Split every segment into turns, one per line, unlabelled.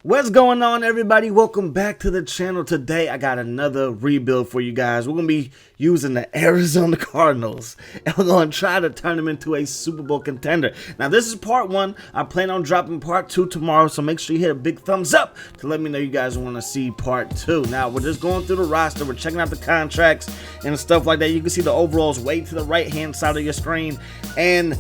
What's going on, everybody? Welcome back to the channel. Today I got another rebuild for you guys. We're going to be using the Arizona Cardinals, and we're going to try to turn them into a Super Bowl contender. Now, this is part one. I plan on dropping part two tomorrow, so make sure you hit a big thumbs up to let me know you guys want to see part two. Now, we're just going through the roster. We're checking out the contracts and stuff like that. You can see the overalls way to the right-hand side of your screen, and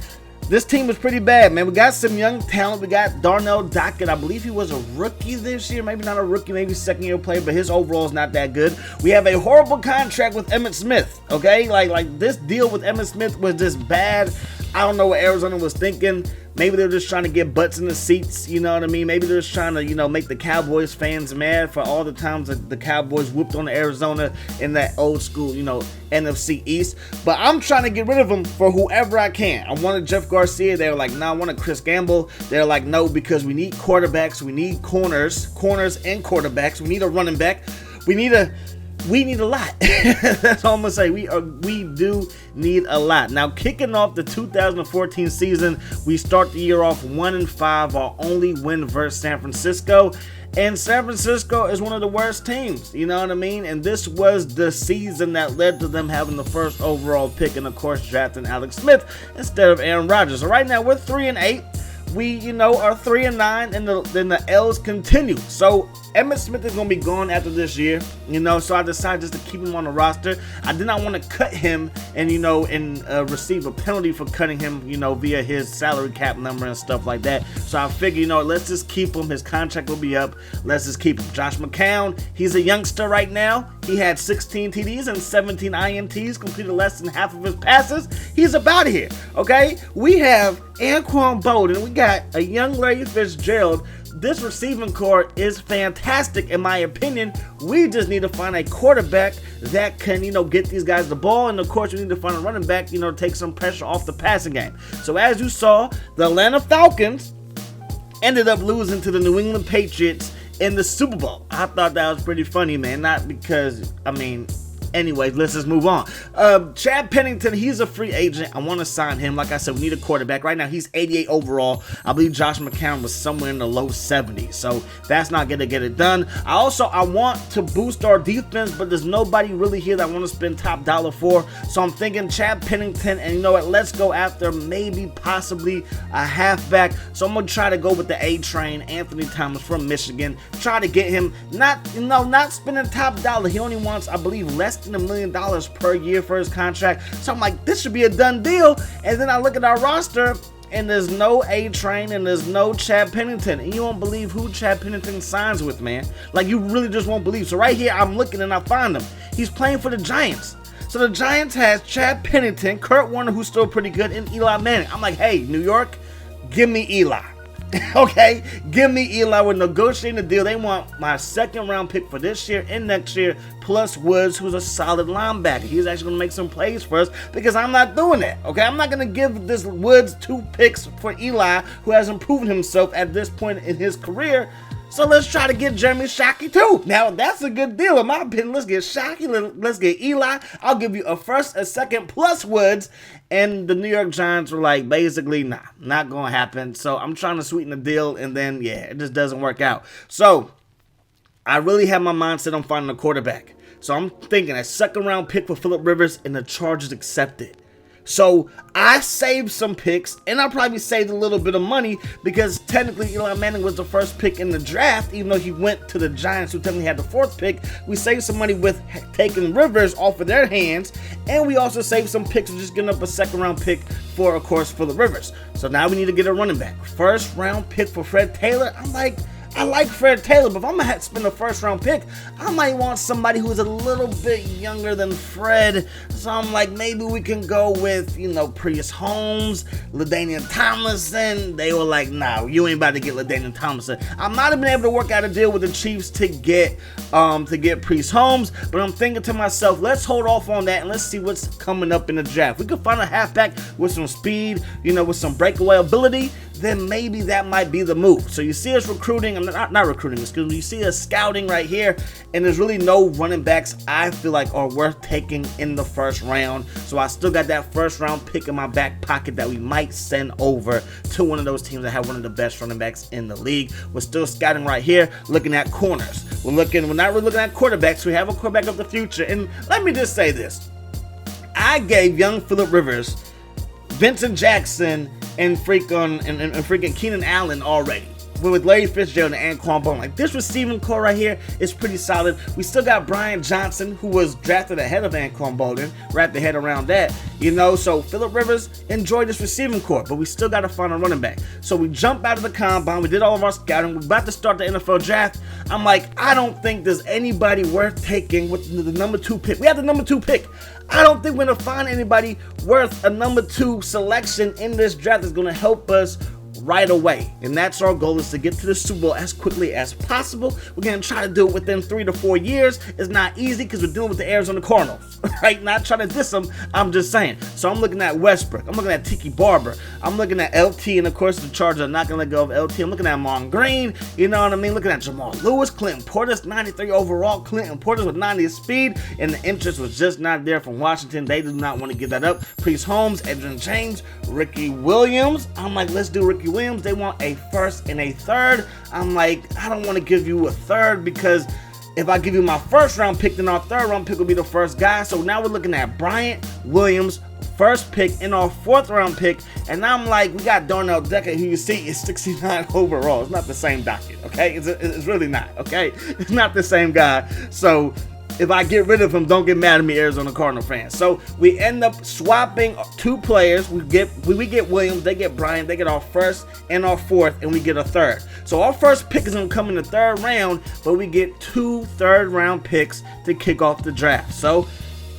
this team is pretty bad, man. We got some young talent. We got Darnell Dockett. I believe he was a rookie this year. Maybe not a rookie, maybe second-year player, but his overall is not that good. We have a horrible contract with Emmitt Smith, okay? Like this deal with Emmitt Smith was just bad. I don't know what Arizona was thinking. Maybe they're just trying to get butts in the seats, you know what I mean? Maybe they're just trying to, make the Cowboys fans mad for all the times that the Cowboys whooped on Arizona in that old school, NFC East. But I'm trying to get rid of them for whoever I can. I wanted Jeff Garcia. They were like, no, I wanted Chris Gamble. They're like, no, because we need quarterbacks. We need corners and quarterbacks. We need a running back. We need a lot. That's all I'm gonna say. We do need a lot. Now, kicking off the 2014 season, we start the year off 1-5. Our only win versus San Francisco. And San Francisco is one of the worst teams, you know what I mean? And this was the season that led to them having the first overall pick and, of course, drafting Alex Smith instead of Aaron Rodgers. So right now, we're 3-8. We, are 3-9, and then the L's continue. So Emmitt Smith is going to be gone after this year, so I decided just to keep him on the roster. I did not want to cut him and, receive a penalty for cutting him, via his salary cap number and stuff like that. So I figured, let's just keep him. His contract will be up. Let's just keep him. Josh McCown, he's a youngster right now. He had 16 TDs and 17 INTs, completed less than half of his passes. He's about here, okay? We have Anquan, Boldin. We got a young Larry Fitzgerald. This receiving core is fantastic, in my opinion. We just need to find a quarterback that can, get these guys the ball. And, of course, we need to find a running back, to take some pressure off the passing game. So, as you saw, the Atlanta Falcons ended up losing to the New England Patriots in the Super Bowl. I thought that was pretty funny, man. Not because, anyways, let's just move on. Chad Pennington, he's a free agent. I want to sign him. Like I said, we need a quarterback. Right now, he's 88 overall. I believe Josh McCown was somewhere in the low 70s. So that's not going to get it done. I want to boost our defense, but there's nobody really here that I want to spend top dollar for. So I'm thinking Chad Pennington, and you know what? Let's go after maybe possibly a halfback. So I'm going to try to go with the A-Train, Anthony Thomas from Michigan. Try to get him, not spending top dollar. He only wants, I believe, less than $1 million per year for his contract. So I'm like, this should be a done deal. And then I look at our roster, and there's no A-Train and there's no Chad Pennington. And you won't believe who Chad Pennington signs with, man. Like, you really just won't believe. So right here, I'm looking and I find him. He's playing for the Giants. So the Giants has Chad Pennington, Kurt Warner, who's still pretty good, and Eli Manning. I'm like, hey, New York, give me Eli. Okay, give me Eli. We're negotiating the deal. They want my second-round pick for this year and next year, plus Woods, who's a solid linebacker. He's actually going to make some plays for us because I'm not doing that. Okay, I'm not going to give this Woods 2 picks for Eli, who hasn't proven himself at this point in his career. So let's try to get Jeremy Shockey too. Now, that's a good deal in my opinion. Let's get Shockey. Let's get Eli. I'll give you a first, a second, plus Woods. And the New York Giants were like, basically, nah, not going to happen. So I'm trying to sweeten the deal, and then, yeah, it just doesn't work out. So I really have my mindset on finding a quarterback. So I'm thinking a second-round pick for Phillip Rivers, and the Chargers accepted. So I saved some picks, and I probably saved a little bit of money because technically Eli Manning was the first pick in the draft, even though he went to the Giants, who technically had the 4th pick. We saved some money with taking Rivers off of their hands, and we also saved some picks with just getting up a second-round pick for, of course, Phillip Rivers. So now we need to get a running back. First-round pick for Fred Taylor. I like Fred Taylor, but if I'm going to have to spend a first-round pick, I might want somebody who's a little bit younger than Fred. So I'm like, maybe we can go with, Prius Holmes, LaDainian Tomlinson. They were like, nah, you ain't about to get LaDainian Tomlinson. I might have been able to work out a deal with the Chiefs to get Prius Holmes, but I'm thinking to myself, let's hold off on that and let's see what's coming up in the draft. We could find a halfback with some speed, with some breakaway ability. then maybe that might be the move. So you see us recruiting, not recruiting, excuse me, you see us scouting right here, and there's really no running backs I feel like are worth taking in the first round. So I still got that first round pick in my back pocket that we might send over to one of those teams that have one of the best running backs in the league. We're still scouting right here, looking at corners. We're not really looking at quarterbacks. We have a quarterback of the future. And let me just say this. I gave young Phillip Rivers, Vincent Jackson, and freaking Keenan Allen already. With Larry Fitzgerald and Anquan Boldin. Like, this receiving core right here is pretty solid. We still got Brian Johnson, who was drafted ahead of Anquan Boldin. Wrap the head around that. So Phillip Rivers enjoyed this receiving core, but we still got to find a running back. So we jump out of the combine. We did all of our scouting. We're about to start the NFL draft. I'm like, I don't think there's anybody worth taking with the number 2 pick. We have the number 2 pick. I don't think we're going to find anybody worth a number 2 selection in this draft that's going to help us right away. And that's our goal, is to get to the Super Bowl as quickly as possible. We're going to try to do it within 3 to 4 years. It's not easy because we're dealing with the Arizona Cardinals, right? Not trying to diss them, I'm just saying. So I'm looking at Westbrook. I'm looking at Tiki Barber. I'm looking at LT, and of course the Chargers are not going to let go of LT. I'm looking at Mon Green, you know what I mean? Looking at Jamal Lewis, Clinton Portis, 93 overall. Clinton Portis with 90 speed, and the interest was just not there from Washington. They do not want to give that up. Priest Holmes, Edgerrin James, Ricky Williams. I'm like, let's do Ricky Williams. They want a first and a third. I'm like, I don't want to give you a third, because if I give you my first round pick, then our third round pick will be the first guy. So now we're looking at Bryant Williams, first pick, and our 4th round pick. And I'm like, we got Darnell Decker, who you see is 69 overall. It's not the same docket, okay? It's really not, okay? It's not the same guy. So if I get rid of him, don't get mad at me, Arizona Cardinal fans. So we end up swapping 2 players. We get Williams, they get Bryant, they get our 1st and our 4th, and we get a 3rd. So our first pick is going to come in the 3rd round, but we get 2 3rd-round picks to kick off the draft. So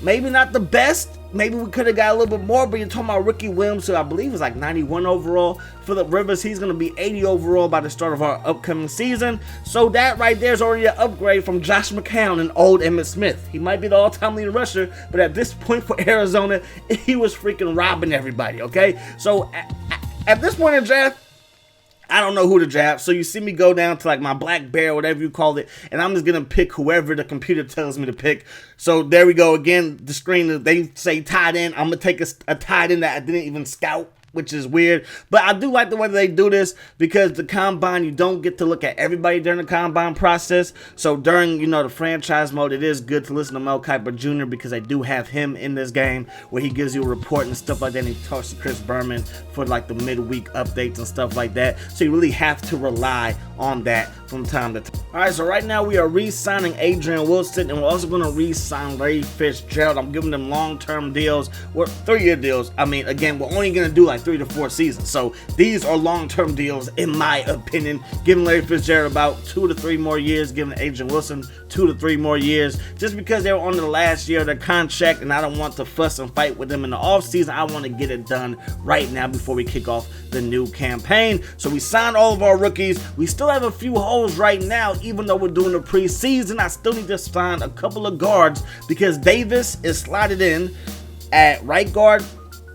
maybe not the best. Maybe we could have got a little bit more, but you're talking about Ricky Williams, who I believe is like 91 overall. Phillip Rivers, he's going to be 80 overall by the start of our upcoming season. So that right there is already an upgrade from Josh McCown and old Emmitt Smith. He might be the all-time leading rusher, but at this point for Arizona, he was freaking robbing everybody, okay? So at this point in the draft, I don't know who to draft, so you see me go down to like my black bear, whatever you call it, and I'm just going to pick whoever the computer tells me to pick. So there we go again, the screen, they say tight end. I'm going to take a tight end that I didn't even scout, which is weird. But I do like the way they do this, because the combine, you don't get to look at everybody during the combine process. So during, the franchise mode, it is good to listen to Mel Kiper Jr. because they do have him in this game where he gives you a report and stuff like that. And he talks to Chris Berman for like the midweek updates and stuff like that. So you really have to rely on that from time to time. All right, so right now we are re-signing Adrian Wilson, and we're also going to re-sign Larry Fitzgerald. I'm giving them long-term deals, or 3-year deals. I mean, again, we're only going to do like 3 to 4 seasons. So these are long-term deals, in my opinion. Giving Larry Fitzgerald about 2 to 3 more years, giving Adrian Wilson 2 to 3 more years, just because they were on the last year of their contract, and I don't want to fuss and fight with them in the offseason. I want to get it done right now before we kick off the new campaign. So we signed all of our rookies. We still have a few holes right now, even though we're doing the preseason. I still need to sign a couple of guards, because Davis is slotted in at right guard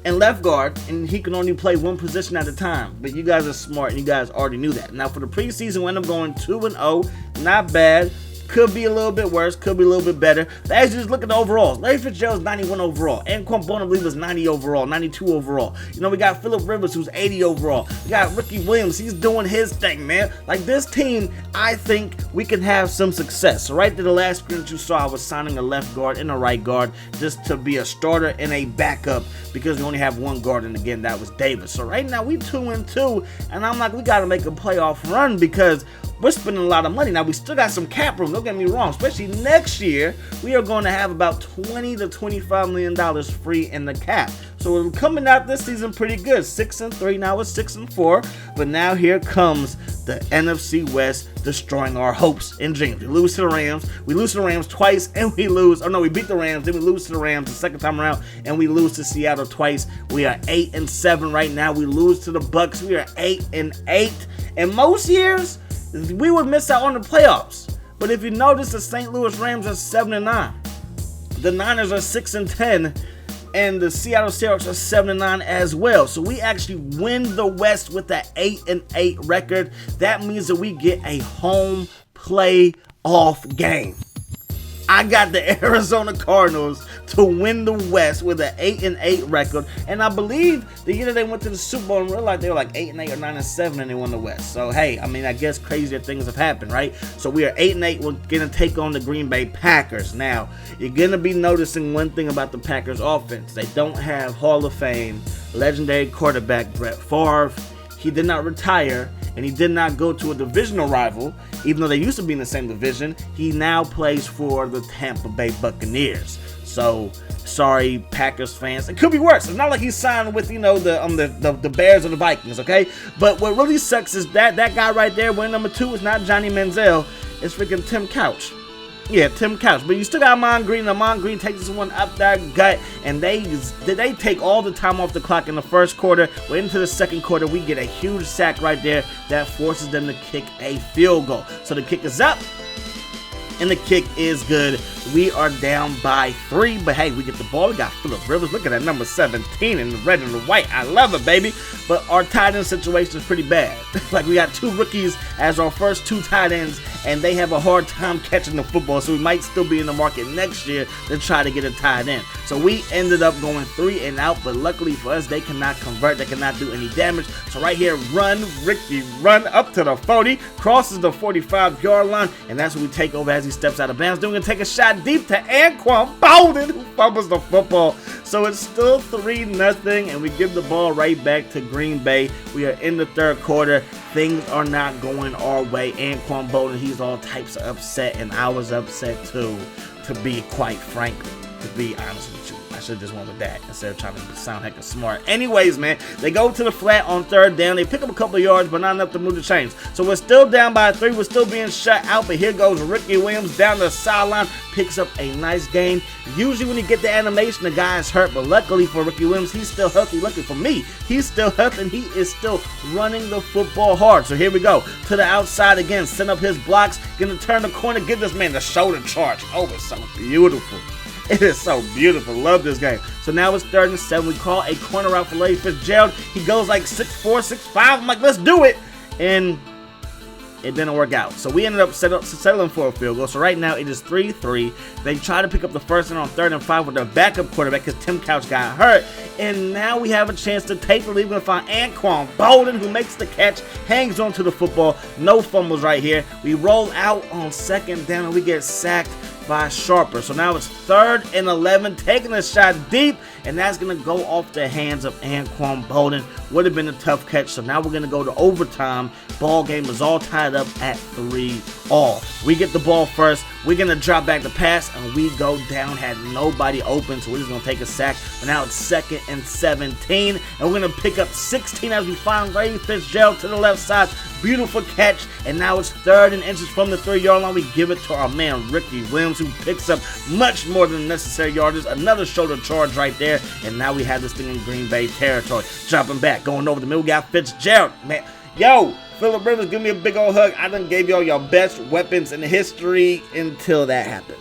and left guard, and he can only play one position at a time. But you guys are smart, and you guys already knew that. Now for the preseason, we end up going 2-0. Not bad. Could be a little bit worse, could be a little bit better. But as you just look at the overalls, Larry Fitzgerald's 91 overall. Anquan Boldin, I believe, was 90 overall, 92 overall. We got Phillip Rivers, who's 80 overall. We got Ricky Williams, he's doing his thing, man. Like, this team, I think we can have some success. So right to the last screen that you saw, I was signing a left guard and a right guard just to be a starter and a backup, because we only have one guard, and again, that was Davis. So right now, we 2-2, and I'm like, we got to make a playoff run, because we're spending a lot of money. Now, we still got some cap room, don't get me wrong. Especially next year, we are going to have about $20 to $25 million free in the cap. So we're coming out this season pretty good. 6-3, now it's 6-4. But now here comes the NFC West destroying our hopes and dreams. We lose to the Rams. We lose to the Rams twice, and we lose. Oh, no, we beat the Rams, then we lose to the Rams the second time around, and we lose to Seattle twice. We are 8-7 right now. We lose to the Bucks. We are 8-8. And most years, we would miss out on the playoffs. But if you notice, the St. Louis Rams are 7-9. The Niners are 6-10. and the Seattle Seahawks are 7-9 as well. So we actually win the West with an 8-8 record. That means that we get a home playoff game. I got the Arizona Cardinals to win the West with an 8-8 record, and I believe the year that they went to the Super Bowl and realized they were like 8-8 or 9-7 and they won the West. So hey, I mean, I guess crazier things have happened, right? So we are 8-8. We're gonna take on the Green Bay Packers. Now you're gonna be noticing one thing about the Packers offense: they don't have Hall of Fame legendary quarterback Brett Favre. He did not retire, and he did not go to a divisional rival, even though they used to be in the same division. He now plays for the Tampa Bay Buccaneers. So, sorry, Packers fans. It could be worse. It's not like he's signed with, the Bears or the Vikings, okay? But what really sucks is that guy right there, winning number 2, is not Johnny Manziel. It's freaking Tim Couch. Yeah, Tim Couch. But you still got Amon Green. Amon Green takes this one up their gut, and they take all the time off the clock in the first quarter. We're into the second quarter. We get a huge sack right there that forces them to kick a field goal. So the kick is up, and the kick is good. We are down by 3, but hey, we get the ball. We got Phillip Rivers. Look at that number 17 in the red and the white. I love it, baby. But our tight end situation is pretty bad. Like, we got 2 rookies as our first 2 tight ends, and they have a hard time catching the football, so we might still be in the market next year to try to get a tight end. So we ended up going 3 and out, but luckily for us, they cannot convert. They cannot do any damage. So right here, run, Ricky, run up to the 40, crosses the 45-yard line, and that's what we take over as he steps out of bounds. Then we're going to take a shot deep to Anquan, Boldin, who fumbles the football. So it's still 3-0, and we give the ball right back to Green Bay. We are in the third quarter. Things are not going our way. Anquan Boldin, he's all types of upset, and I was upset too, to be quite frank, to be honest with you. I should have just went with that instead of trying to sound hecka smart. Anyways, man, they go to the flat on third down. They pick up a couple of yards, but not enough to move the chains. So we're still down by 3. We're still being shut out, but here goes Ricky Williams down the sideline, picks up a nice gain. Usually when you get the animation, the guy is hurt, but luckily for Ricky Williams, he's still healthy. Luckily for me, he's still healthy, and he is still running the football hard. So here we go. To the outside again, send up his blocks, gonna turn the corner, give this man the shoulder charge. Oh, it's so beautiful. It is so beautiful. Love this game. So now it's 3rd and 7. We call a corner out for Larry Fitzgerald. He goes like 6'4", 6'5". I'm like, let's do it. And it didn't work out. So we ended up settling for a field goal. So right now it is 3-3. They try to pick up the first one on 3rd and 5 with their backup quarterback because Tim Couch got hurt. And now we have a chance to take the lead. We're going to find Anquan Boldin, who makes the catch, hangs onto the football. No fumbles right here. We roll out on 2nd down, and we get sacked by Sharper. So now it's 3rd and 11, taking a shot deep, and that's going to go off the hands of Anquan Boldin. Would have been a tough catch. So now we're going to go to overtime. Ball game is all tied up at 3-all. We get the ball first. We're going to drop back the pass, and we go down. Had nobody open, so we're just going to take a sack. But now it's 2nd and 17, and we're going to pick up 16 as we find Ray Fitzgerald to the left side. Beautiful catch, and now it's 3rd and inches from the 3-yard line. We give it to our man Ricky Williams, who picks up much more than necessary yardage. Another shoulder charge right there, and now we have this thing in Green Bay territory. Dropping back, going over the middle, we got Fitzgerald. Man, yo, Phillip Rivers, give me a big old hug. I done gave y'all your best weapons in history until that happens.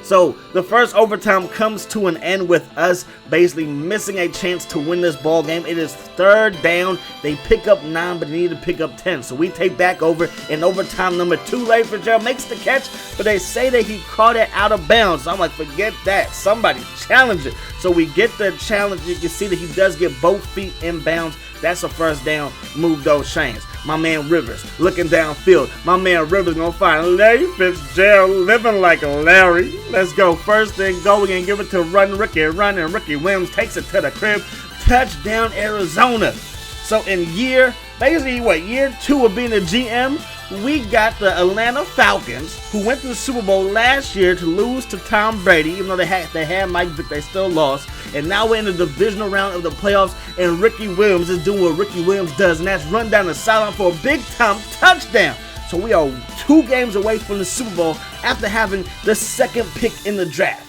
So the first overtime comes to an end with us basically missing a chance to win this ball game. It is 3rd down. They pick up 9, but they need to pick up 10. So we take back over in overtime number 2. Larry Fitzgerald makes the catch, but they say that he caught it out of bounds. So I'm like, forget that. Somebody challenge it. So we get the challenge. You can see that he does get both feet in bounds. That's a 1st down. Move those chains. My man Rivers looking downfield. My man Rivers gonna find Larry Fitzgerald living like a Larry. Let's go. 1st and goal. We're gonna give it to Run, and Ricky Williams takes it to the crib. Touchdown, Arizona. So in year 2 of being a GM, we got the Atlanta Falcons, who went to the Super Bowl last year to lose to Tom Brady. Even though they had Mike Vick, they still lost. And now we're in the divisional round of the playoffs, and Ricky Williams is doing what Ricky Williams does, and that's run down the sideline for a big-time touchdown. So we are 2 games away from the Super Bowl after having the 2nd pick in the draft.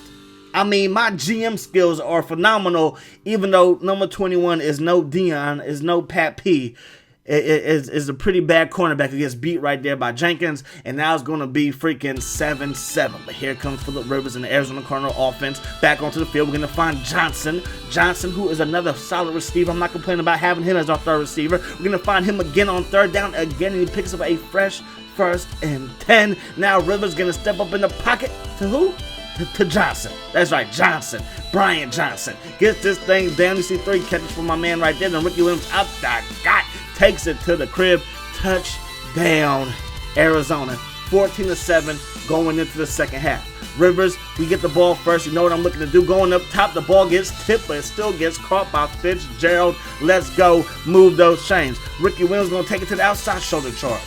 I mean, my GM skills are phenomenal, even though number 21 is no Dion, is no Pat P. is a pretty bad cornerback who gets beat right there by Jenkins, and now it's going to be freaking 7-7. But here comes Phillip Rivers in the Arizona Cardinals offense. Back onto the field, we're going to find Johnson, who is another solid receiver. I'm not complaining about having him as our third receiver. We're going to find him again on third down again, and he picks up a fresh 1st and 10. Now Rivers going to step up in the pocket to who? To Johnson. That's right, Johnson. Brian Johnson gets this thing down. You see 3 catches from my man right there. Then Ricky Williams up the gut, takes it to the crib. Touchdown, Arizona. 14-7 going into the second half. Rivers, we get the ball first. You know what I'm looking to do. Going up top, the ball gets tipped, but it still gets caught by Fitzgerald. Let's go. Move those chains. Ricky Williams going to take it to the outside shoulder charge.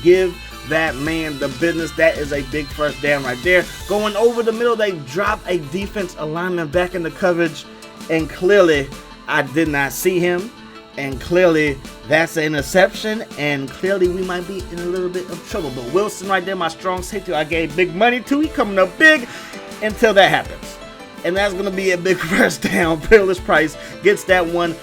Give that man the business. That is a big first down right there. Going over the middle, they drop a defense alignment back in the coverage, and clearly I did not see him, and clearly that's an interception, and clearly we might be in a little bit of trouble. But Wilson right there, my strong safety, I gave big money to. He coming up big until that happens, and that's going to be a big first down. Peerless Price gets that one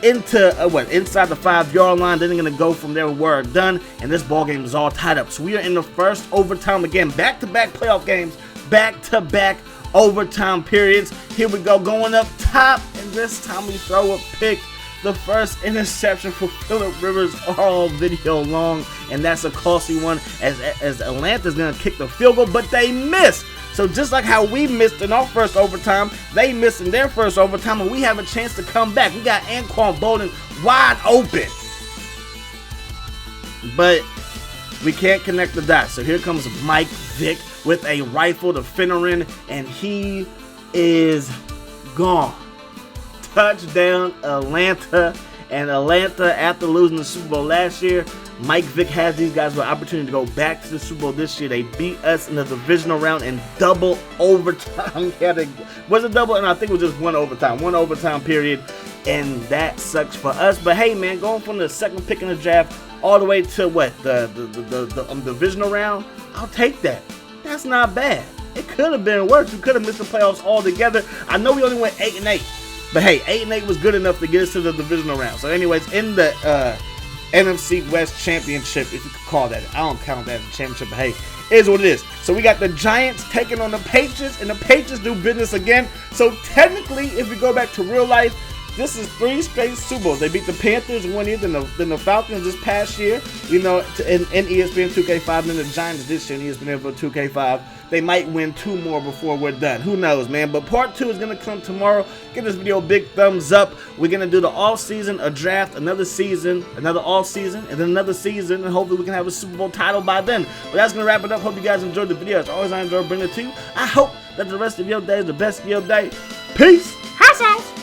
into inside the 5-yard line. Then they're gonna go from there. We're done, and this ball game is all tied up. So we are in the first overtime again. Back-to-back playoff games, back-to-back overtime periods. Here we go, going up top, and this time we throw a pick. The first interception for Phillip Rivers, all video long, and that's a costly one as Atlanta's gonna kick the field goal, but they miss. So just like how we missed in our first overtime, they missed in their first overtime, and we have a chance to come back. We got Anquan Boldin wide open, but we can't connect the dots. So here comes Mike Vick with a rifle to Finneran, and he is gone. Touchdown, Atlanta. And Atlanta, after losing the Super Bowl last year, Mike Vick has these guys with an opportunity to go back to the Super Bowl this year. They beat us in the divisional round in double overtime. Was it double? And I think it was just one overtime period. And that sucks for us. But hey, man, going from the second pick in the draft all the way to what? The divisional round? I'll take that. That's not bad. It could have been worse. We could have missed the playoffs altogether. I know we only went 8-8. But hey, 8-8 was good enough to get us to the divisional round. So anyways, in the NFC West Championship, if you could call that. I don't count that as a championship, but hey, it is what it is. So we got the Giants taking on the Patriots, and the Patriots do business again. So technically, if we go back to real life, this is 3 straight Super Bowls. They beat the Panthers one year, then the Falcons this past year, you know, in ESPN 2K5, and then the Giants this year in ESPN NFL 2K5. They might win 2 more before we're done. Who knows, man? But part 2 is going to come tomorrow. Give this video a big thumbs up. We're going to do the off-season, a draft, another season, another off-season, and then another season, and hopefully we can have a Super Bowl title by then. But that's going to wrap it up. Hope you guys enjoyed the video. As always, I enjoy bringing it to you. I hope that the rest of your day is the best of your day. Peace. Hot sauce.